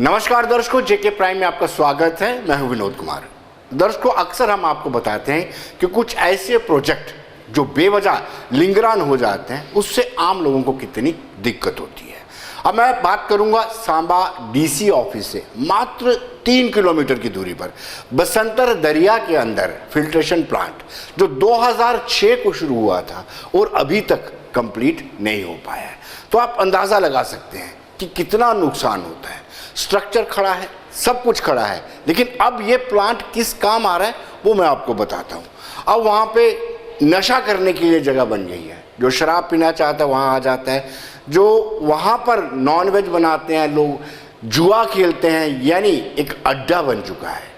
नमस्कार दर्शकों, जेके प्राइम में आपका स्वागत है। मैं हूं विनोद कुमार। दर्शकों, अक्सर हम आपको बताते हैं कि कुछ ऐसे प्रोजेक्ट जो बेवजह लिंगरान हो जाते हैं उससे आम लोगों को कितनी दिक्कत होती है। अब मैं बात करूंगा सांबा डीसी ऑफिस से मात्र 3 किलोमीटर की दूरी पर बसंतर दरिया के अंदर फिल्ट्रेशन प्लांट जो 2006 को शुरू हुआ था और अभी तक कंप्लीट नहीं हो पाया है। तो आप अंदाज़ा लगा सकते हैं कि कितना नुकसान होता है। स्ट्रक्चर खड़ा है, सब कुछ खड़ा है, लेकिन अब ये प्लांट किस काम आ रहा है वो मैं आपको बताता हूँ। अब वहाँ पे नशा करने के लिए जगह बन गई है। जो शराब पीना चाहता है वहाँ आ जाता है, जो वहाँ पर नॉनवेज बनाते हैं लोग, जुआ खेलते हैं, यानी एक अड्डा बन चुका है।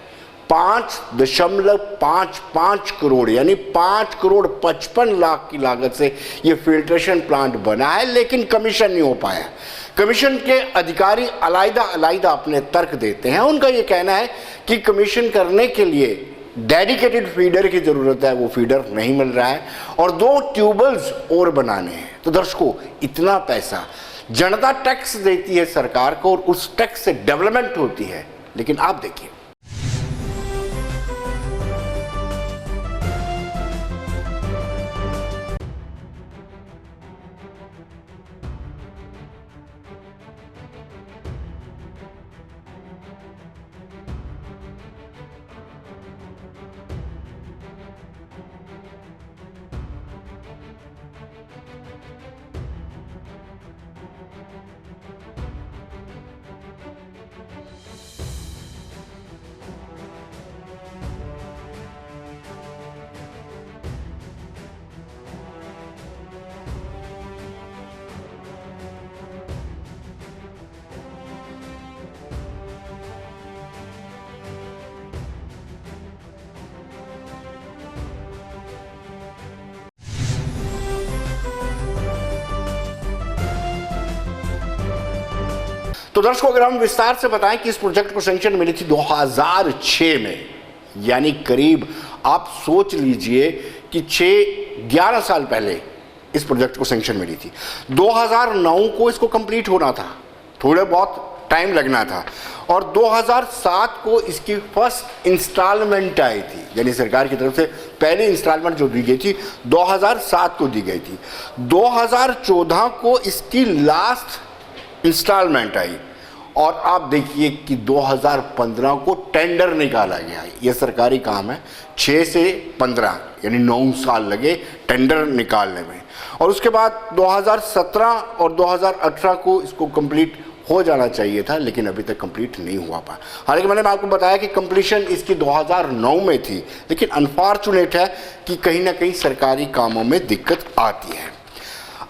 5.55 करोड़ यानी 5,55,00,000 की लागत से ये फिल्ट्रेशन प्लांट बना है, लेकिन कमीशन नहीं हो पाया। कमीशन के अधिकारी अलग-अलग अपने तर्क देते हैं। उनका ये कहना है कि कमीशन करने के लिए डेडिकेटेड फीडर की ज़रूरत है, वो फीडर नहीं मिल रहा है और 2 ट्यूबवेल्स और बनाने हैं। तो दर्शकों, इतना पैसा जनता टैक्स देती है सरकार को और उस टैक्स से डेवलपमेंट होती है, लेकिन आप देखिए तो दर्शकों, अगर हम विस्तार से बताएं कि इस प्रोजेक्ट को सैंक्शन मिली थी 2006 में, यानी करीब आप सोच लीजिए कि 11 साल पहले इस प्रोजेक्ट को सैंक्शन मिली थी। 2009 को इसको कंप्लीट होना था, थोड़े बहुत टाइम लगना था, और 2007 को इसकी फर्स्ट इंस्टॉलमेंट आई थी, यानी सरकार की तरफ से पहली इंस्टॉलमेंट जो दी गई थी 2007 को दी गई थी। 2014 को इसकी लास्ट इंस्टॉलमेंट आई और आप देखिए कि 2015 को टेंडर निकाला गया। ये सरकारी काम है। 6 से 15 यानी 9 साल लगे टेंडर निकालने में, और उसके बाद 2017 और 2018 को इसको कंप्लीट हो जाना चाहिए था, लेकिन अभी तक कंप्लीट नहीं हुआ पाया। हालांकि मैंने आपको बताया कि कंप्लीशन इसकी 2009 में थी, लेकिन अनफॉर्चुनेट है कि कहीं ना कहीं सरकारी कामों में दिक्कत आती है।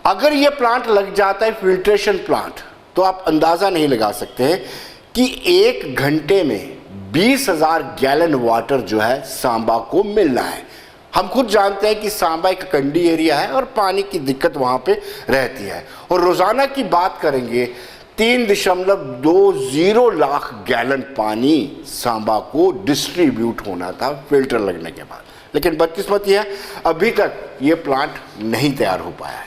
अगर ये प्लांट लग जाता है फिल्ट्रेशन प्लांट, तो आप अंदाज़ा नहीं लगा सकते हैं कि 1 घंटे में 20,000 गैलन वाटर जो है सांबा को मिलना है। हम खुद जानते हैं कि सांबा एक कंडी एरिया है और पानी की दिक्कत वहाँ पे रहती है, और रोज़ाना की बात करेंगे 3.20 लाख गैलन पानी सांबा को डिस्ट्रीब्यूट होना था फिल्टर लगने के बाद, लेकिन बदकिस्मती है अभी तक ये प्लांट नहीं तैयार हो पाया है।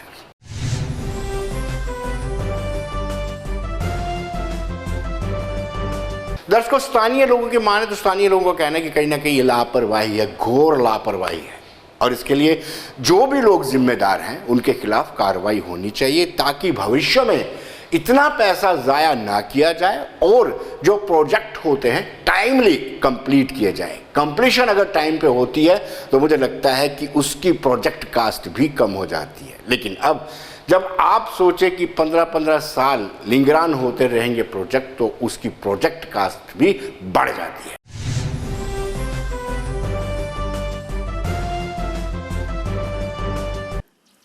दर्शकों, स्थानीय लोगों की माने तो स्थानीय लोगों का कहना है कि कहीं ना कहीं ये लापरवाही है, घोर लापरवाही है, और इसके लिए जो भी लोग जिम्मेदार हैं उनके खिलाफ कार्रवाई होनी चाहिए, ताकि भविष्य में इतना पैसा ज़ाया ना किया जाए और जो प्रोजेक्ट होते हैं टाइमली कंप्लीट किए जाए। कंप्लीशन अगर टाइम पे होती है तो मुझे लगता है कि उसकी प्रोजेक्ट कास्ट भी कम हो जाती है, लेकिन अब जब आप सोचें कि 15-15 साल लिंगरान होते रहेंगे प्रोजेक्ट, तो उसकी प्रोजेक्ट कास्ट भी बढ़ जाती है।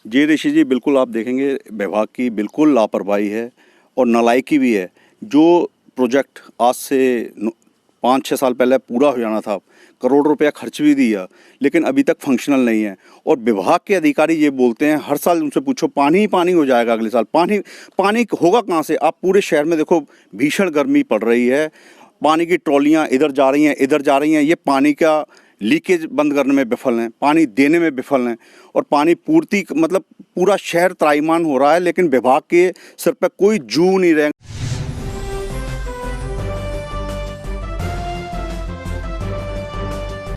जी ऋषि जी, बिल्कुल आप देखेंगे विभाग की बिल्कुल लापरवाही है और नालायकी भी है। जो प्रोजेक्ट आज से 5-6 साल पहले पूरा हो जाना था, करोड़ रुपया खर्च भी दिया, लेकिन अभी तक फंक्शनल नहीं है। और विभाग के अधिकारी ये बोलते हैं, हर साल उनसे पूछो पानी ही पानी हो जाएगा अगले साल। पानी होगा कहाँ से? आप पूरे शहर में देखो, भीषण गर्मी पड़ रही है, पानी की ट्रॉलियाँ इधर जा रही हैं इधर जा रही हैं, ये पानी का लीकेज बंद करने में विफल हैं, पानी देने में विफल हैं, और पानी पूर्ति मतलब पूरा शहर त्राहिमाम हो रहा है, लेकिन विभाग के सिर पर कोई जू नहीं रहे।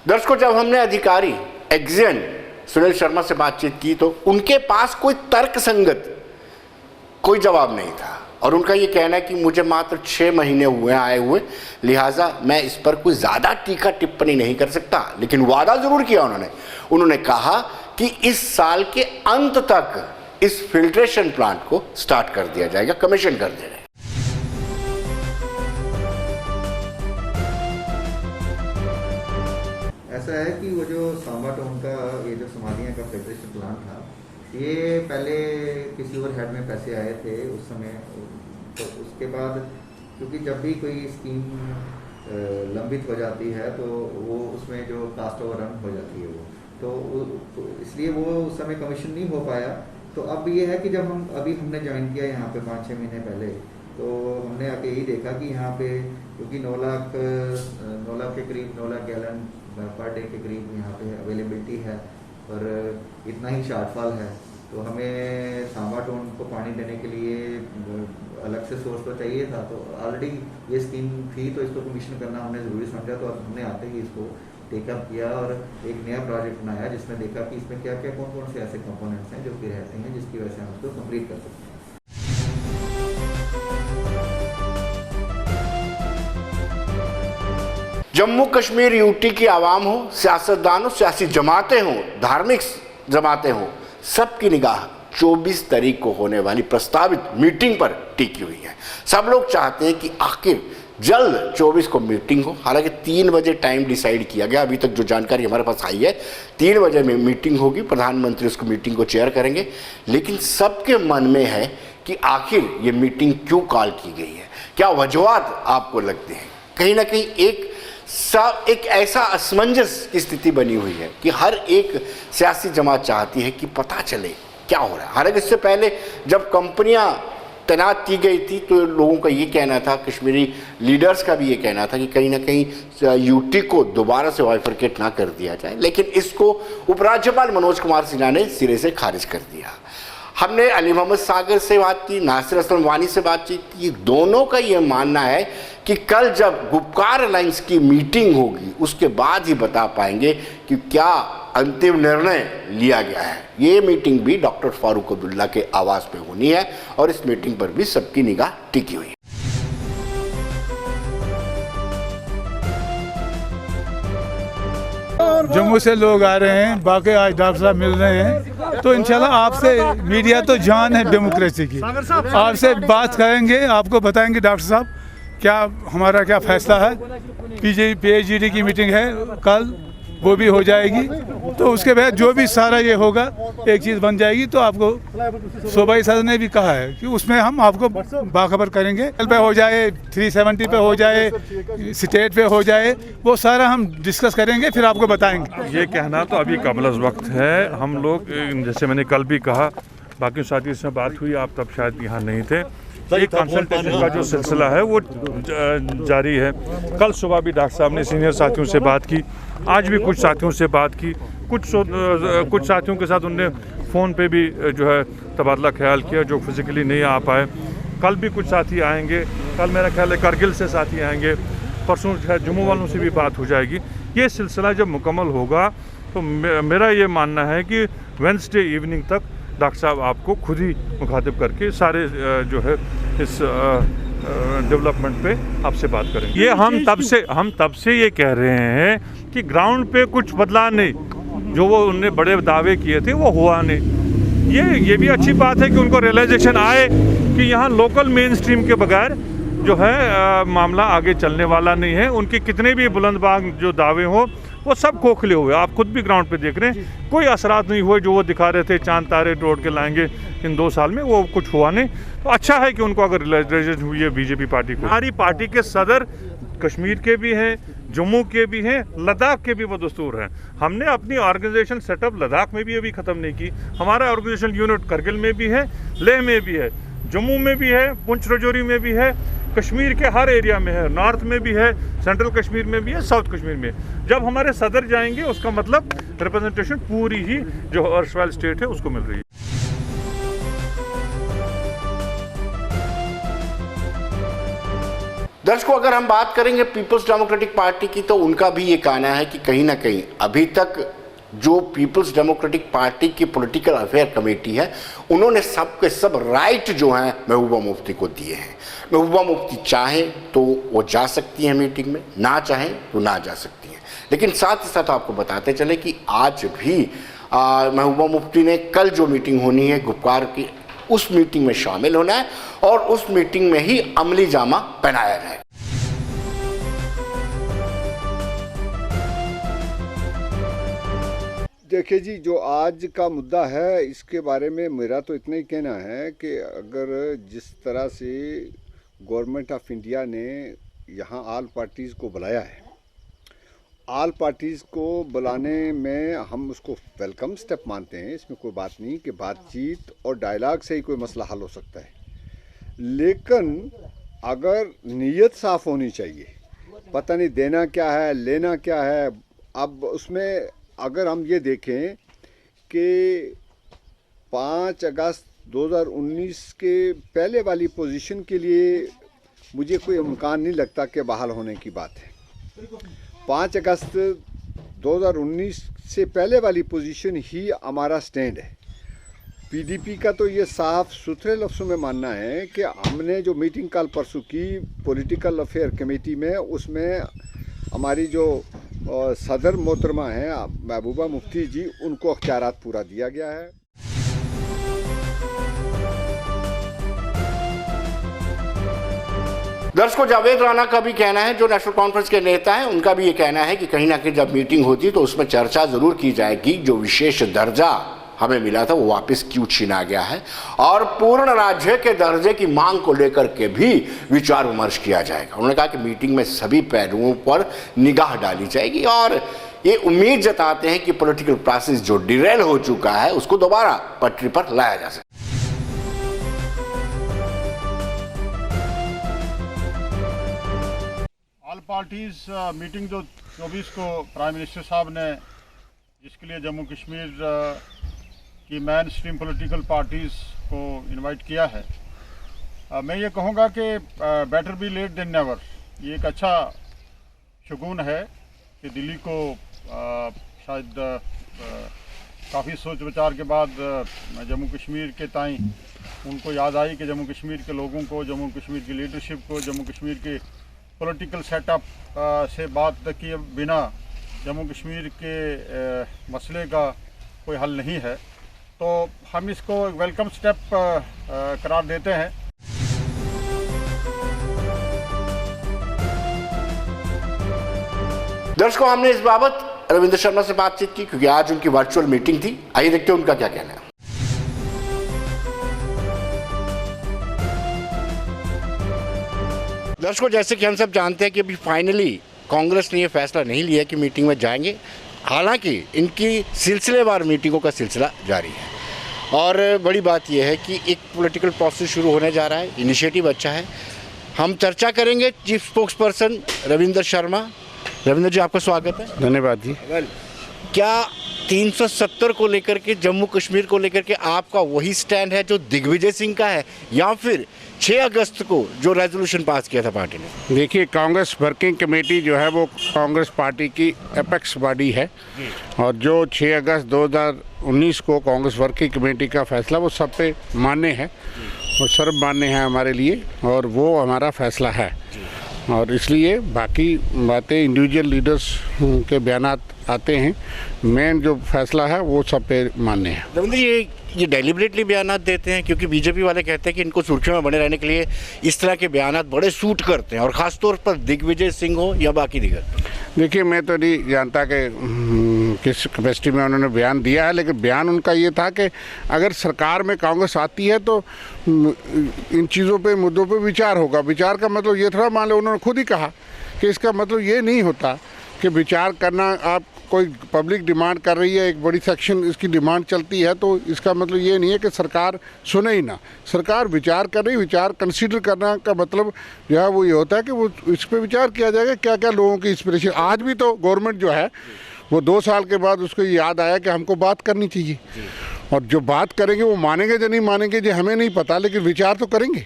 दर्शकों, जब हमने अधिकारी एक्जियन सुनील शर्मा से बातचीत की तो उनके पास कोई तर्कसंगत कोई जवाब नहीं था और उनका ये कहना है कि मुझे मात्र 6 महीने हुए आए हुए, लिहाजा मैं इस पर कोई ज़्यादा टीका टिप्पणी नहीं कर सकता। लेकिन वादा ज़रूर किया उन्होंने कहा कि इस साल के अंत तक इस फिल्ट्रेशन प्लांट को स्टार्ट कर दिया जाएगा, कमीशन कर दिया जाएगा। ऐसा है कि वो जो सांबा टाउन का ये जो समाधियाँ का फिल्ट्रेशन प्लांट था, ये पहले किसी और हेड में पैसे आए थे उस समय। तो उसके बाद क्योंकि जब भी कोई स्कीम लंबित हो जाती है तो वो उसमें जो कास्ट ओवर रन हो जाती है तो इसलिए वो उस समय कमीशन नहीं हो पाया। तो अब ये है कि जब हमने ज्वाइन किया यहाँ पे 5-6 महीने पहले, तो हमने आके यही देखा कि यहाँ पे क्योंकि 9 लाख के करीब 9 लाख गैलन पर डे के करीब यहाँ पे अवेलेबिलिटी है और इतना ही शॉर्टफॉल है। तो हमें सांबा टाउन को पानी देने के लिए अलग से सोर्स तो चाहिए था। तो ऑलरेडी ये स्कीम थी तो इसको कमीशन करना हमने ज़रूरी समझा। तो हमने आते ही इसको टेकअप किया और एक नया प्रोजेक्ट बनाया जिसमें देखा कि इसमें क्या क्या कौन से ऐसे कंपोनेंट्स हैं जो कि रहते हैं जिसकी वजह से हम उसको कंप्लीट कर सकते हैं। जम्मू कश्मीर यूटी की आवाम हो, सियासतदान हो, सियासी जमातें हों, धार्मिक जमातें हों, सबकी निगाह 24 तारीख को होने वाली प्रस्तावित मीटिंग पर टिकी हुई है। सब लोग चाहते हैं कि आखिर जल्द 24 को मीटिंग हो। हालांकि 3 बजे टाइम डिसाइड किया गया, अभी तक जो जानकारी हमारे पास आई है 3 बजे में मीटिंग होगी, प्रधानमंत्री उसको मीटिंग को चेयर करेंगे। लेकिन सबके मन में है कि आखिर ये मीटिंग क्यों कॉल की गई है, क्या वजूहात आपको लगते हैं? कहीं ना कहीं एक ऐसा असमंजस की स्थिति बनी हुई है कि हर एक सियासी जमात चाहती है कि पता चले क्या हो रहा है। हालांकि इससे पहले जब कंपनियां तैनात की गई थी तो लोगों का ये कहना था, कश्मीरी लीडर्स का भी ये कहना था कि कहीं ना कहीं यूटी को दोबारा से बाइफरकेट ना कर दिया जाए। लेकिन इसको उपराज्यपाल मनोज कुमार सिन्हा ने सिरे से खारिज कर दिया। हमने अली मोहम्मद सागर से बात की, नासिर असलम वानी से बातचीत की। दोनों का ये मानना है कि कल जब गुपकार अलायंस की मीटिंग होगी उसके बाद ही बता पाएंगे कि क्या अंतिम निर्णय लिया गया है। ये मीटिंग भी डॉक्टर फारूक अब्दुल्ला के आवास पे होनी है और इस मीटिंग पर भी सबकी निगाह टिकी हुई है। जम्मू से लोग आ रहे हैं, बाकी आज डॉक्टर साहब मिल रहे हैं। तो इंशाल्लाह आपसे, मीडिया तो जान है डेमोक्रेसी की, आपसे बात करेंगे, आपको बताएंगे डॉक्टर साहब क्या हमारा क्या फैसला है। PHGD की मीटिंग है कल, वो भी हो जाएगी। तो उसके बाद जो भी सारा ये होगा एक चीज़ बन जाएगी। तो आपको सूबाई सदर ने भी कहा है कि उसमें हम आपको बाखबर करेंगे। पे हो जाए, 370 पे हो जाए, स्टेट पे हो जाए, वो सारा हम डिस्कस करेंगे, फिर आपको बताएंगे। ये कहना तो अभी कबल वक्त है। हम लोग, जैसे मैंने कल भी कहा, बाकी साथियों से बात हुई, आप तब शायद यहाँ नहीं थे। एक कंसल्टेशन का जो सिलसिला है वो जारी है। कल सुबह भी डॉक्टर साहब ने सीनियर साथियों से बात की, आज भी कुछ साथियों से बात की, कुछ साथियों के साथ उनने फ़ोन पे भी जो है तबादला ख्याल किया जो फिज़िकली नहीं आ पाए। कल भी कुछ साथी आएंगे, कल मेरा ख्याल है करगिल से साथी आएंगे, परसों जम्मू वालों से भी बात हो जाएगी। ये सिलसिला जब मुकम्मल होगा तो मेरा ये मानना है कि वेडनेसडे इवनिंग तक डॉक्टर साहब आपको खुद ही मुखातिब करके सारे जो है इस डेवलपमेंट पे आपसे बात करेंगे। ये हम तब से ये कह रहे हैं कि ग्राउंड पे कुछ बदलाव नहीं, जो वो उनने बड़े दावे किए थे वो हुआ नहीं। ये भी अच्छी बात है कि उनको रियलाइजेशन आए कि यहाँ लोकल मेन स्ट्रीम के बगैर जो है मामला आगे चलने वाला नहीं है। उनके कितने भी बुलंदबाग जो दावे हों वो सब खोखले हुए, आप खुद भी ग्राउंड पे देख रहे हैं। कोई असरात नहीं हुए जो वो दिखा रहे थे चांद तारे तोड़ के लाएंगे इन 2 साल में, वो कुछ हुआ नहीं। तो अच्छा है कि उनको अगर रियलाइजेशन हुई है बीजेपी पार्टी को। हमारी पार्टी के सदर कश्मीर के भी हैं, जम्मू के भी हैं, लद्दाख के भी बदस्तूर हैं। हमने अपनी ऑर्गेनाइजेशन सेटअप लद्दाख में भी अभी ख़त्म नहीं की। हमारा ऑर्गेनाइजेशन यूनिट करगिल में भी है, लेह में भी है, जम्मू में भी है, पुंछ राजौरी में भी है, कश्मीर के हर एरिया में है, नॉर्थ में भी है, सेंट्रल कश्मीर में भी है, साउथ कश्मीर में। जब हमारे सदर जाएंगे उसका मतलब रिप्रेजेंटेशन पूरी ही जो अर्शवाइल स्टेट है उसको मिल रही है। दर्शकों, अगर हम बात करेंगे पीपल्स डेमोक्रेटिक पार्टी की, तो उनका भी ये कहना है कि कहीं ना कहीं अभी तक जो पीपल्स डेमोक्रेटिक पार्टी की पॉलिटिकल अफेयर कमेटी है, उन्होंने सब के सब राइट जो हैं महबूबा मुफ्ती को दिए हैं। महबूबा मुफ्ती चाहें तो वो जा सकती हैं मीटिंग में, ना चाहें तो ना जा सकती हैं। लेकिन साथ ही साथ आपको बताते चले कि आज भी महबूबा मुफ्ती ने कल जो मीटिंग होनी है गुप्कार की, उस मीटिंग में शामिल होना है और उस मीटिंग में ही अमली जामा पहनाया जाएगा। देखिए जी, जो आज का मुद्दा है इसके बारे में मेरा तो इतना ही कहना है कि अगर जिस तरह से गवर्नमेंट ऑफ इंडिया ने यहाँ ऑल पार्टीज़ को बुलाया है, ऑल पार्टीज़ को बुलाने में हम उसको वेलकम स्टेप मानते हैं, इसमें कोई बात नहीं कि बातचीत और डायलॉग से ही कोई मसला हल हो सकता है। लेकिन अगर नीयत साफ़ होनी चाहिए, पता नहीं देना क्या है लेना क्या है। अब उसमें अगर हम ये देखें कि 5 अगस्त 2019 के पहले वाली पोजीशन के लिए मुझे कोई इम्कान नहीं लगता कि बहाल होने की बात है। 5 अगस्त 2019 से पहले वाली पोजीशन ही हमारा स्टैंड है। पीडीपी का तो ये साफ सुथरे लफ्ज़ों में मानना है कि हमने जो मीटिंग कल परसों की पॉलिटिकल अफेयर कमेटी में, उसमें हमारी जो सदर मोहतरमा हैं महबूबा मुफ्ती जी, उनको अख्तियारात पूरा दिया गया है। दर्शकों, जावेद राणा का भी कहना है, जो नेशनल कॉन्फ्रेंस के नेता हैं, उनका भी ये कहना है कि कहीं ना कहीं जब मीटिंग होती तो उसमें चर्चा जरूर की जाएगी, जो विशेष दर्जा हमें मिला था वो वापस क्यों छीना गया है, और पूर्ण राज्य के दर्जे की मांग को लेकर के भी विचार विमर्श किया जाएगा। उन्होंने कहा कि मीटिंग में सभी पहलुओं पर निगाह डाली जाएगी और ये उम्मीद जताते हैं कि पॉलिटिकल प्रोसेस जो डिरेल हो चुका है उसको दोबारा पटरी पर लाया जा सके। ऑल पार्टीज मीटिंग जो 24 को प्राइम मिनिस्टर साहब ने, जिसके लिए जम्मू कश्मीर की मेन स्ट्रीम पॉलिटिकल पार्टीज़ को इनवाइट किया है, मैं ये कहूँगा कि better be late than never. ये एक अच्छा शगुन है कि दिल्ली को शायद काफ़ी सोच विचार के बाद जम्मू कश्मीर के ताईं उनको याद आई कि जम्मू कश्मीर के लोगों को, जम्मू कश्मीर की लीडरशिप को, जम्मू कश्मीर के पॉलिटिकल सेटअप से बात किए बिना जम्मू कश्मीर के मसले का कोई हल नहीं है। तो हम इसको एक वेलकम स्टेप करार देते हैं। दर्शकों, हमने इस बाबत रविंद्र शर्मा से बातचीत की क्योंकि आज उनकी वर्चुअल मीटिंग थी। आइए देखते हैं उनका क्या कहना है। दर्शकों, जैसे कि हम सब जानते हैं कि अभी फाइनली कांग्रेस ने यह फैसला नहीं लिया कि मीटिंग में जाएंगे, हालांकि इनकी सिलसिलेवार मीटिंगों का सिलसिला जारी है। और बड़ी बात यह है कि एक पॉलिटिकल प्रोसेस शुरू होने जा रहा है, इनिशिएटिव अच्छा है। हम चर्चा करेंगे chief spokesperson Ravindra Sharma. Ravindra ji, आपका स्वागत है। धन्यवाद जी। क्या 370 को लेकर के, जम्मू कश्मीर को लेकर के आपका वही स्टैंड है जो दिग्विजय सिंह का है, या फिर 6 अगस्त को जो रेजोल्यूशन पास किया था पार्टी ने? देखिए, कांग्रेस वर्किंग कमेटी जो है वो कांग्रेस पार्टी की एपेक्स बॉडी है और जो 6 अगस्त 2019 को कांग्रेस वर्किंग कमेटी का फैसला वो सब पे मान्य है और सर्वमान्य है हमारे लिए, और वो हमारा फैसला है। और इसलिए बाकी बातें इंडिविजुअल लीडर्स के बयानात आते हैं, मेन जो फैसला है वो सब पे मान्य है। रविंद्र, ये डेलिबरेटली बयानात देते हैं क्योंकि बीजेपी वाले कहते हैं कि इनको सुर्खियों में बने रहने के लिए इस तरह के बयानात बड़े सूट करते हैं, और ख़ासतौर पर दिग्विजय सिंह हो या बाकी दिगर। देखिए, मैं तो नहीं जानता कि किस कैपेसिटी में उन्होंने बयान दिया है, लेकिन बयान उनका ये था कि अगर सरकार में कांग्रेस आती है तो इन चीज़ों पे, मुद्दों पे विचार होगा। विचार का मतलब ये थोड़ा, मान लो उन्होंने खुद ही कहा कि इसका मतलब ये नहीं होता कि विचार करना, आप कोई पब्लिक डिमांड कर रही है, एक बड़ी सेक्शन इसकी डिमांड चलती है, तो इसका मतलब ये नहीं है कि सरकार सुने ही ना। सरकार विचार कर रही, विचार कंसीडर करना का मतलब जो है वो ये होता है कि वो इस पर विचार किया जाएगा क्या क्या लोगों की इंस्पिरेशन। आज भी तो गवर्नमेंट जो है वो 2 साल के बाद उसको याद आया कि हमको बात करनी चाहिए, और जो बात करेंगे वो मानेंगे या नहीं मानेंगे ये हमें नहीं पता, लेकिन विचार तो करेंगे।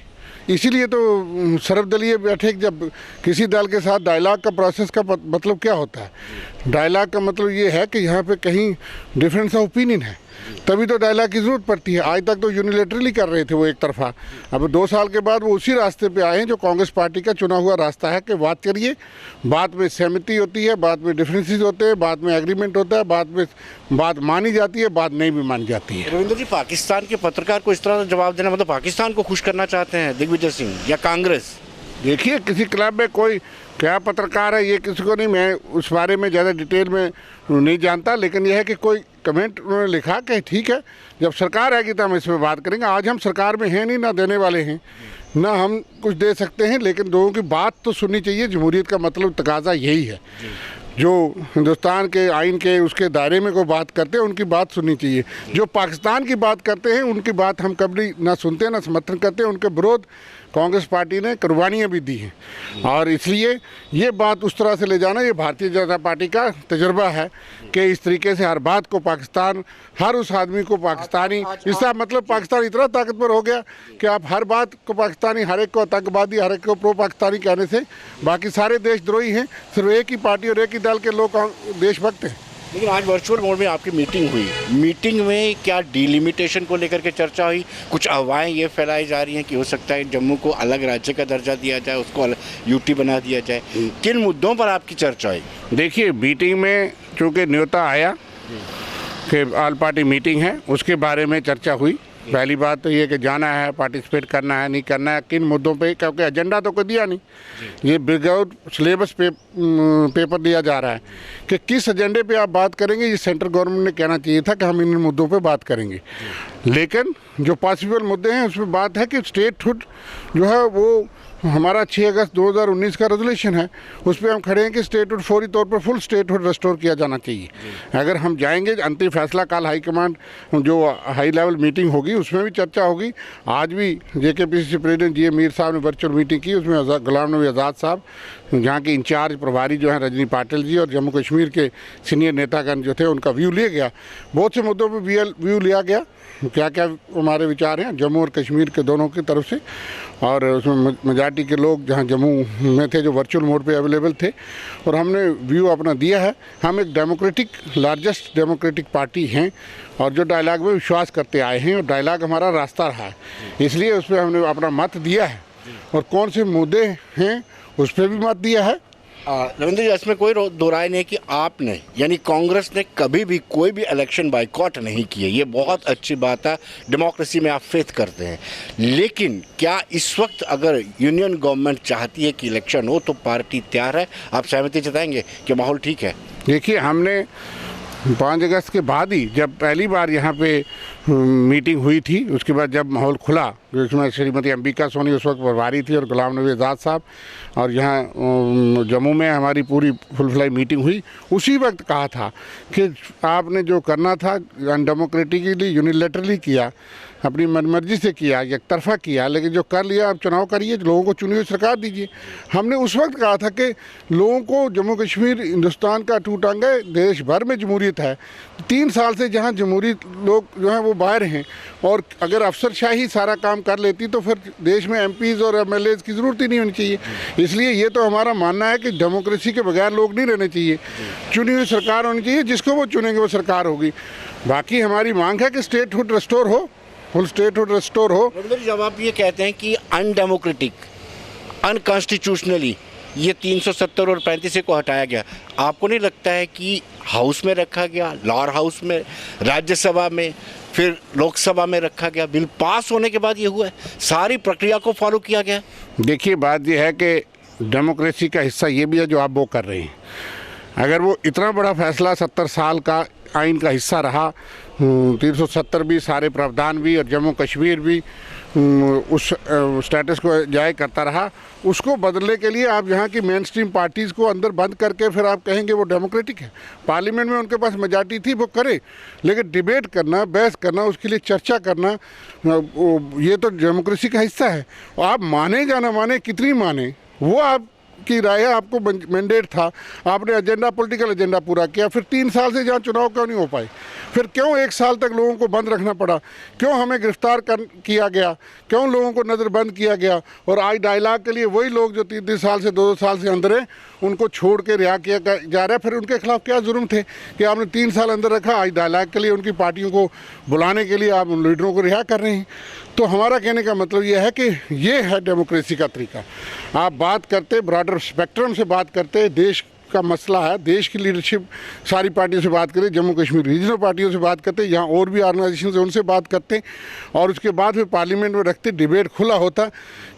इसीलिए तो सर्वदलीय बैठक, जब किसी दल के साथ डायलॉग का प्रोसेस का मतलब क्या होता है? डायलॉग का मतलब ये है कि यहाँ पे कहीं डिफरेंस ऑफ ओपिनियन है, तभी तो डायलॉग की ज़रूरत पड़ती है। आज तक तो यूनिलेटरली कर रहे थे वो एक तरफा। अब 2 साल के बाद वो उसी रास्ते पे आए हैं जो कांग्रेस पार्टी का चुना हुआ रास्ता है कि बात करिए, बाद में सहमति होती है, बाद में डिफरेंसेस होते हैं, बाद में एग्रीमेंट होता है, बाद में बात मानी जाती है, बात नहीं भी मानी जाती है। रविंद्र जी, पाकिस्तान के पत्रकार को इस तरह जवाब देना मतलब पाकिस्तान को खुश करना चाहते हैं दिग्विजय सिंह या कांग्रेस? देखिए, किसी क्लब में कोई क्या पत्रकार है ये किसी को नहीं, मैं उस बारे में ज़्यादा डिटेल में नहीं जानता, लेकिन यह है कि कोई कमेंट उन्होंने लिखा कि ठीक है, जब सरकार आएगी तो हम इस पर बात करेंगे। आज हम सरकार में हैं नहीं, ना देने वाले हैं, ना हम कुछ दे सकते हैं, लेकिन लोगों की बात तो सुननी चाहिए। जमहूरियत का मतलब तकाजा यही है। जो हिंदुस्तान के आइन के उसके दायरे में कोई बात करते हैं उनकी बात सुननी चाहिए। जो पाकिस्तान की बात करते हैं उनकी बात हम कभी ना सुनते हैं ना समर्थन करते हैं। उनके विरोध कांग्रेस पार्टी ने कुर्बानियाँ भी दी हैं, और इसलिए ये बात उस तरह से ले जाना, ये भारतीय जनता पार्टी का तजुर्बा है कि इस तरीके से हर बात को पाकिस्तान, हर उस आदमी को पाकिस्तानी, इसका मतलब पाकिस्तान इतना ताकतवर हो गया कि आप हर बात को पाकिस्तानी, हर एक को आतंकवादी, हर एक को प्रो पाकिस्तानी कहने से बाकी सारे देशद्रोही हैं। सिर्फ एक ही पार्टी और एक ही दल के लोग देशभक्त हैं। लेकिन आज वर्चुअल मोड में आपकी मीटिंग हुई, मीटिंग में क्या डिलिमिटेशन को लेकर के चर्चा हुई? कुछ अफवाहें ये फैलाई जा रही हैं कि हो सकता है जम्मू को अलग राज्य का दर्जा दिया जाए, उसको यूटी बना दिया जाए। किन मुद्दों पर आपकी चर्चा हुई? देखिए, मीटिंग में चूँकि न्योता आया कि ऑल पार्टी मीटिंग है, उसके बारे में चर्चा हुई। पहली बात तो ये कि जाना है, पार्टिसिपेट करना है, नहीं करना है, किन मुद्दों पे, क्योंकि एजेंडा तो कोई दिया नहीं। ये विदाउट सिलेबस पेपर दिया जा रहा है कि किस एजेंडे पे आप बात करेंगे। ये सेंट्रल गवर्नमेंट ने कहना चाहिए था कि हम इन मुद्दों पे बात करेंगे, लेकिन जो पॉसिबल मुद्दे हैं उसमें बात है कि स्टेटहुड जो है वो हमारा 6 अगस्त 2019 का रेजोल्यूशन है, उस पर हम खड़े हैं कि स्टेटहुड फौरी तौर पर फुल स्टेटहुड रेस्टोर किया जाना चाहिए। अगर हम जाएंगे, अंतिम फैसला कल हाईकमांड जो हाई लेवल मीटिंग होगी उसमें भी चर्चा होगी। आज भी JKPCC प्रेसिडेंट जी मीर साहब ने वर्चुअल मीटिंग की, उसमें गुलाम नबी आज़ाद साहब, जहाँ के इंचार्ज प्रभारी जो हैं रजनी पाटिल जी, और जम्मू कश्मीर के सीनियर नेतागण जो थे उनका व्यू लिया गया। बहुत से मुद्दों पर व्यू लिया गया, क्या क्या हमारे विचार हैं जम्मू और कश्मीर के दोनों की तरफ से, और उसमें मेजॉरिटी के लोग जहां जम्मू में थे जो वर्चुअल मोड पे अवेलेबल थे, और हमने व्यू अपना दिया है। हम एक डेमोक्रेटिक, लार्जेस्ट डेमोक्रेटिक पार्टी हैं और जो डायलॉग में विश्वास करते आए हैं, और डायलॉग हमारा रास्ता रहा है, इसलिए उस पर हमने अपना मत दिया है। और कौन से मुद्दे हैं उस पर भी मत दिया है। रविंद्र जी, इसमें कोई दो राय नहीं कि आपने यानी कांग्रेस ने कभी भी कोई भी इलेक्शन बाइकॉट नहीं किए, ये बहुत अच्छी बात है, डेमोक्रेसी में आप फेथ करते हैं। लेकिन क्या इस वक्त अगर यूनियन गवर्नमेंट चाहती है कि इलेक्शन हो तो पार्टी तैयार है? आप सहमति जताएंगे कि माहौल ठीक है? देखिए, हमने 5 अगस्त के बाद ही जब पहली बार यहाँ पे मीटिंग हुई थी, उसके बाद जब माहौल खुला, जिसमें श्रीमती अंबिका सोनी उस वक्त प्रभारी थी और गुलाम नबी आज़ाद साहब, और यहाँ जम्मू में हमारी पूरी फुल फ्लाई मीटिंग हुई, उसी वक्त कहा था कि आपने जो करना था अनडेमोक्रेटिकली, यूनिलेटरली किया, अपनी मनमर्जी से किया, एक तरफा किया, लेकिन जो कर लिया आप चुनाव करिए, लोगों को चुनी हुई सरकार दीजिए। हमने उस वक्त कहा था कि लोगों को जम्मू कश्मीर हिंदुस्तान का अटूट अंग है, देश भर में जमहूरियत है। 3 साल से जहाँ जमहूरी लोग जो हैं वो बाहर हैं, और अगर अफसरशाही सारा काम कर लेती तो फिर देश में MPs और MLAs की ज़रूरत ही नहीं होनी चाहिए। इसलिए ये तो हमारा मानना है कि डेमोक्रेसी के बगैर लोग नहीं रहने चाहिए, चुनी हुई सरकार होनी चाहिए, जिसको वो चुनेंगे वो सरकार होगी। बाकी हमारी मांग है कि स्टेटहुड रेस्टोर हो, फुल स्टेटहुड रेस्टोर हो। जब आप ये कहते हैं कि अनडेमोक्रेटिक, अनकॉन्स्टिट्यूशनली ये 370 और 35 को हटाया गया, आपको नहीं लगता है कि हाउस में रखा गया, लोअर हाउस में, राज्यसभा में, फिर लोकसभा में रखा गया, बिल पास होने के बाद ये हुआ है, सारी प्रक्रिया को फॉलो किया गया? देखिए, बात ये है कि डेमोक्रेसी का हिस्सा ये भी है जो आप वो कर रहे हैं। अगर वो इतना बड़ा फैसला 70 साल का आइन का हिस्सा रहा, 370 भी, सारे प्रावधान भी, और जम्मू कश्मीर भी उस स्टेटस को जाए करता रहा, उसको बदलने के लिए आप यहाँ की मेन स्ट्रीम पार्टीज़ को अंदर बंद करके फिर आप कहेंगे वो डेमोक्रेटिक है। पार्लियामेंट में उनके पास मेजॉरिटी थी, वो करे, लेकिन डिबेट करना, बहस करना, उसके लिए चर्चा करना, ये तो डेमोक्रेसी का हिस्सा है। आप माने या ना माने, कितनी माने, वो आप की राय है, आपको मैंडेट था, आपने एजेंडा, पॉलिटिकल एजेंडा पूरा किया, फिर 3 साल से जहाँ चुनाव क्यों नहीं हो पाए, फिर क्यों 1 साल तक लोगों को बंद रखना पड़ा, क्यों हमें गिरफ्तार किया गया, क्यों लोगों को नज़रबंद किया गया, और आज डायलॉग के लिए वही लोग जो 3 साल से 2 साल से अंदर हैं उनको छोड़ के रिहा किया जा रहा है। फिर उनके खिलाफ क्या जुर्म थे कि आपने 3 साल अंदर रखा, आज डायलॉग के लिए उनकी पार्टियों को बुलाने के लिए आप उन लीडरों को रिहा कर रहे हैं। तो हमारा कहने का मतलब यह है कि ये है डेमोक्रेसी का तरीका। आप बात करते, ब्रॉडर स्पेक्ट्रम से बात करते, देश का मसला है, देश की लीडरशिप सारी पार्टियों से बात करें, जम्मू कश्मीर रीजनल पार्टियों से बात करते, यहाँ और भी ऑर्गेनाइजेशन है उनसे बात करते, और उसके बाद फिर पार्लियामेंट में रखते, डिबेट खुला होता,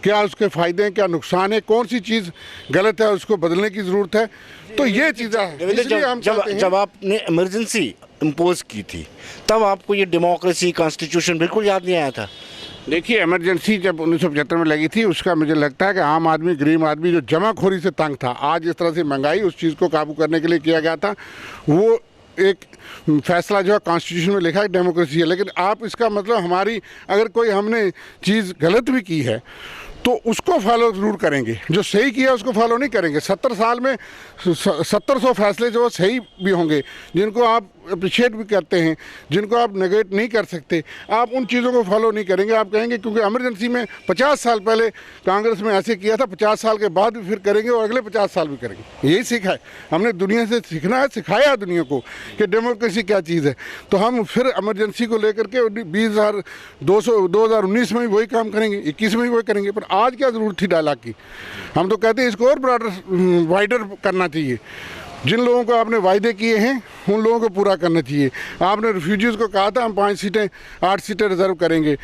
क्या उसके फ़ायदे हैं, क्या नुकसान है, कौन सी चीज़ गलत है, उसको बदलने की ज़रूरत है। तो ये चीज़ें हैं। जब आपने इमरजेंसी इम्पोज की थी तब आपको ये डेमोक्रेसी, कॉन्स्टिट्यूशन बिल्कुल याद नहीं आया था? देखिए, इमरजेंसी जब 1975 में लगी थी, उसका मुझे लगता है कि आम आदमी, गरीब आदमी जो जमाखोरी से तंग था, आज इस तरह से महंगाई, उस चीज़ को काबू करने के लिए किया गया था। वो एक फैसला जो है कॉन्स्टिट्यूशन में लिखा है डेमोक्रेसी है, लेकिन आप इसका मतलब हमारी, अगर कोई हमने चीज़ गलत भी की है तो उसको फॉलो ज़रूर करेंगे, जो सही किया उसको फॉलो नहीं करेंगे। 70 साल में 1700 फैसले जो सही भी होंगे, जिनको आप अप्रिशिएट भी करते हैं, जिनको आप नेगेट नहीं कर सकते, आप उन चीज़ों को फॉलो नहीं करेंगे। आप कहेंगे क्योंकि इमरजेंसी में 50 साल पहले कांग्रेस में ऐसे किया था, 50 साल के बाद भी फिर करेंगे और अगले 50 साल भी करेंगे। यही सीखा है हमने, दुनिया से सीखना है, सिखाया है दुनिया को कि डेमोक्रेसी क्या चीज़ है। तो हम फिर इमरजेंसी को लेकर के 2019 में भी वही काम करेंगे, 21 में भी वही करेंगे। पर आज क्या ज़रूरत थी डायलॉग की? हम तो कहते हैं इसको और ब्रॉडर वाइडर करना चाहिए। जिन लोगों को आपने वायदे किए हैं उन लोगों को पूरा करना चाहिए। आपने रिफ्यूजीज़ को कहा था हम 5 सीटें 8 सीटें रिजर्व करेंगे,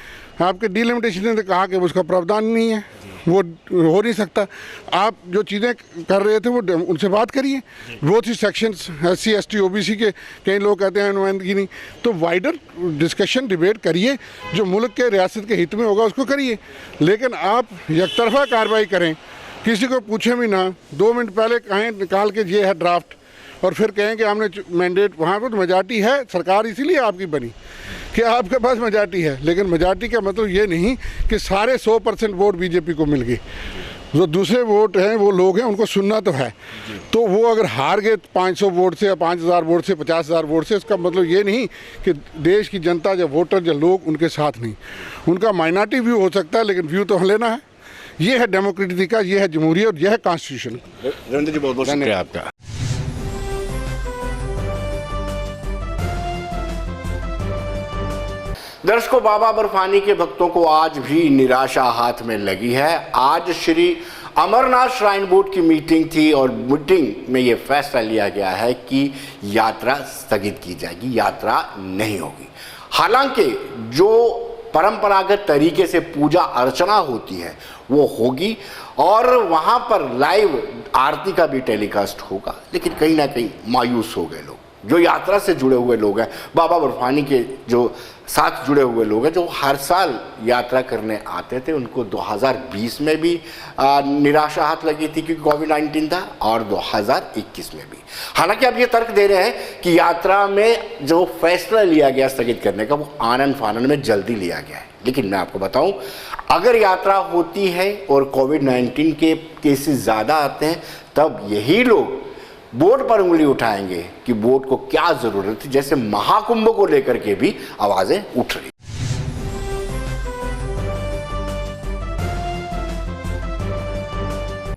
आपके डिलिमिटेशन ने कहा कि उसका प्रावधान नहीं है, वो हो नहीं सकता। आप जो चीज़ें कर रहे थे वो उनसे बात करिए। बहुत ही सेक्शंस SC ST OBC के कई लोग कहते हैं नुमाइंदगी नहीं, तो वाइडर डिस्कशन, डिबेट करिए, जो मुल्क के रियासत के हित में होगा उसको करिए। लेकिन आप एकतरफा कार्रवाई करें, किसी को पूछे भी ना, 2 मिनट पहले कहें निकाल के ये है ड्राफ्ट, और फिर कहें कि हमने मैंडेट, वहाँ पर तो मेजॉरिटी है, सरकार इसीलिए आपकी बनी कि आपके पास मेजॉरिटी है। लेकिन मेजॉरिटी का मतलब ये नहीं कि सारे 100% वोट बीजेपी को मिल गए। जो दूसरे वोट हैं वो लोग हैं, उनको सुनना तो है। तो वो अगर हार गए 500 वोट से या 5000 वोट से, 50,000 वोट से, इसका मतलब ये नहीं कि देश की जनता या वोटर या लोग उनके साथ नहीं। उनका माइनॉरिटी व्यू हो सकता है, लेकिन व्यू तो लेना है। ये है डेमोक्रेसी का, ये है जमहूरियत और यह है कॉन्स्टिट्यूशन। रविंद्र जी बहुत बहुत शुक्रिया आपका। दर्शकों, बाबा बर्फानी के भक्तों को आज भी निराशा हाथ में लगी है। आज श्री अमरनाथ श्राइन बोर्ड की मीटिंग थी और मीटिंग में ये फैसला लिया गया है कि यात्रा स्थगित की जाएगी, यात्रा नहीं होगी। हालांकि जो परंपरागत तरीके से पूजा अर्चना होती है वो होगी और वहाँ पर लाइव आरती का भी टेलीकास्ट होगा, लेकिन कहीं ना कहीं मायूस हो गए लोग, जो यात्रा से जुड़े हुए लोग हैं, बाबा बर्फानी के जो साथ जुड़े हुए लोग हैं, जो हर साल यात्रा करने आते थे। उनको 2020 में भी निराशा हाथ लगी थी क्योंकि कोविड-19 था, और 2021 में भी। हालांकि अब ये तर्क दे रहे हैं कि यात्रा में जो फैसला लिया गया स्थगित करने का, वो आनन फानन में जल्दी लिया गया है। लेकिन मैं आपको बताऊं, अगर यात्रा होती है और कोविड-19 के केसेस ज़्यादा आते हैं, तब यही लोग बोर्ड पर उंगली उठाएंगे कि बोर्ड को क्या जरूरत थी। जैसे महाकुंभ को लेकर के भी आवाजें उठ रही।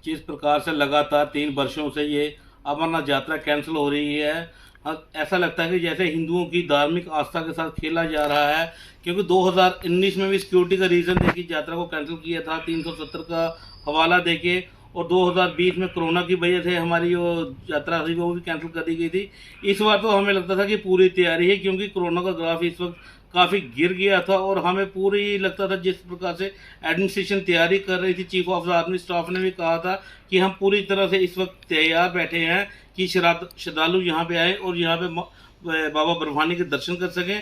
जिस प्रकार से लगातार 3 वर्षों से ये अमरनाथ यात्रा कैंसिल हो रही है, ऐसा लगता है कि जैसे हिंदुओं की धार्मिक आस्था के साथ खेला जा रहा है। क्योंकि 2019 में भी सिक्योरिटी का रीज़न देके यात्रा को कैंसिल किया था, 370 का हवाला देके, और 2020 में कोरोना की वजह से हमारी जो यात्रा थी वो भी कैंसिल कर दी गई थी। इस बार तो हमें लगता था कि पूरी तैयारी है, क्योंकि कोरोना का ग्राफ इस वक्त काफ़ी गिर गया था और हमें पूरी लगता था जिस प्रकार से एडमिनिस्ट्रेशन तैयारी कर रही थी, chief of the army staff ने भी कहा था कि हम पूरी तरह से इस वक्त तैयार बैठे हैं कि श्रद्धालु यहाँ पे आए और यहाँ पे बाबा बर्फानी के दर्शन कर सकें।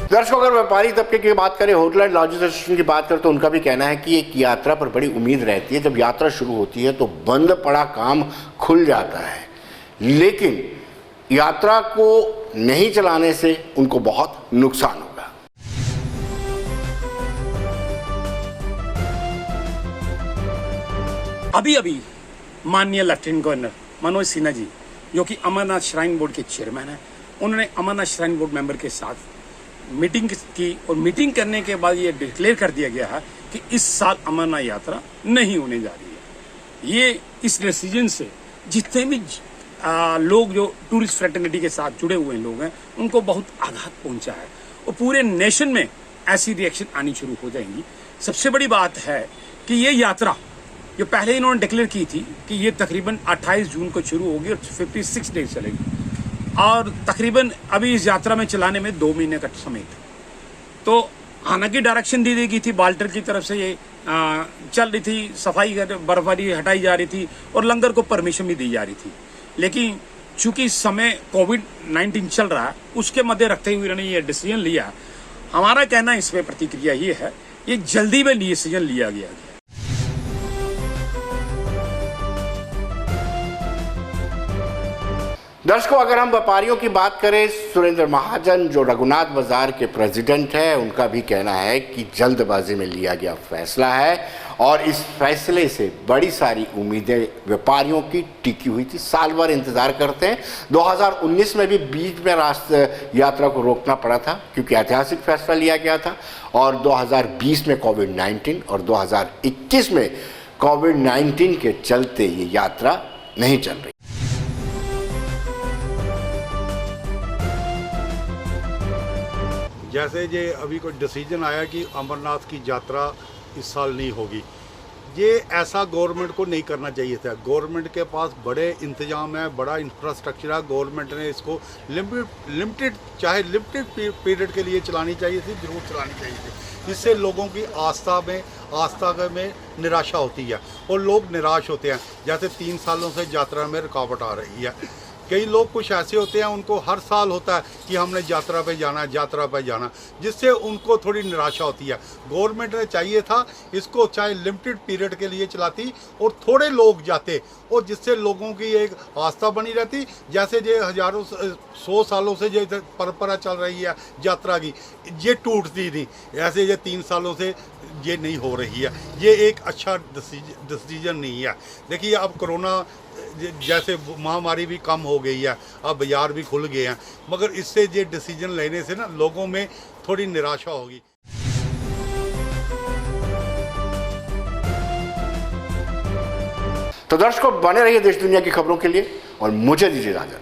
दर्शकों, अगर व्यापारी तबके की बात करें, होटल एंड लॉजिस एसोसिएशन की बात करें, तो उनका भी कहना है कि एक यात्रा पर बड़ी उम्मीद रहती है। जब यात्रा शुरू होती है तो बंद पड़ा काम खुल जाता है, लेकिन यात्रा को नहीं चलाने से उनको बहुत नुकसान होगा। अभी अभी माननीय लेफ्टिनेंट गवर्नर मनोज सिन्हा जी, जो कि अमरनाथ श्राइन बोर्ड के चेयरमैन हैं, उन्होंने अमरनाथ श्राइन बोर्ड मेंबर के साथ मीटिंग की और मीटिंग करने के बाद ये डिक्लेयर कर दिया गया है कि इस साल अमरनाथ यात्रा नहीं होने जा रही है। ये इस डिसीजन से जितने भी लोग जो टूरिस्ट फ्रेटर्निटी के साथ जुड़े हुए लोग हैं उनको बहुत आघात पहुंचा है और पूरे नेशन में ऐसी रिएक्शन आनी शुरू हो जाएंगी। सबसे बड़ी बात है कि ये यात्रा जो पहले इन्होंने डिक्लेयर की थी कि ये तकरीबन 28 जून को शुरू होगी और 56 डेज चलेगी और तकरीबन अभी इस यात्रा में चलाने में 2 महीने का समय था। तो हालांकि डायरेक्शन दी गई थी बाल्टर की तरफ से, ये चल रही थी, सफाई बर्फबारी हटाई जा रही थी और लंगर को परमिशन भी दी जा रही थी, लेकिन चूंकि इस समय कोविड-19 चल रहा है उसके मध्य रखते हुए इन्होंने ये डिसीजन लिया। हमारा कहना इस पर प्रतिक्रिया ये है, ये जल्दी में डिसीजन लिया गया। दर्शकों, अगर हम व्यापारियों की बात करें, सुरेंद्र महाजन जो रघुनाथ बाजार के प्रेसिडेंट हैं, उनका भी कहना है कि जल्दबाजी में लिया गया फैसला है और इस फैसले से बड़ी सारी उम्मीदें व्यापारियों की टिकी हुई थी। साल भर इंतजार करते हैं। 2019 में भी बीच में राष्ट्र यात्रा को रोकना पड़ा था क्योंकि ऐतिहासिक फैसला लिया गया था और 2020 में कोविड-19 और 2021 में कोविड-19 के चलते ये यात्रा नहीं चल रही। जैसे ये अभी कोई डिसीजन आया कि अमरनाथ की यात्रा इस साल नहीं होगी, ये ऐसा गवर्नमेंट को नहीं करना चाहिए था। गवर्नमेंट के पास बड़े इंतजाम है, बड़ा इंफ्रास्ट्रक्चर है। गवर्नमेंट ने इसको लिमिटेड पीरियड के लिए चलानी चाहिए थी, जरूर चलानी चाहिए थी। इससे लोगों की आस्था में निराशा होती है और लोग निराश होते हैं। जैसे 3 सालों से यात्रा में रुकावट आ रही है। कई लोग कुछ ऐसे होते हैं, उनको हर साल होता है कि हमने यात्रा पे जाना, जिससे उनको थोड़ी निराशा होती है। गवर्नमेंट ने चाहिए था इसको चाहे लिमिटेड पीरियड के लिए चलाती और थोड़े लोग जाते और जिससे लोगों की एक आस्था बनी रहती। जैसे ये हजारों 100 सालों से ये परंपरा चल रही है यात्रा की, ये टूटती थी, ऐसे ये 3 सालों से ये नहीं हो रही है। ये एक अच्छा डिसीजन नहीं है। देखिए, अब कोरोना जैसे महामारी भी कम हो गई है, अब बाजार भी खुल गए हैं, मगर इससे ये डिसीजन लेने से ना लोगों में थोड़ी निराशा होगी। तो दर्शकों, बने रहिए देश दुनिया की खबरों के लिए और मुझे दीजिए इजाजत।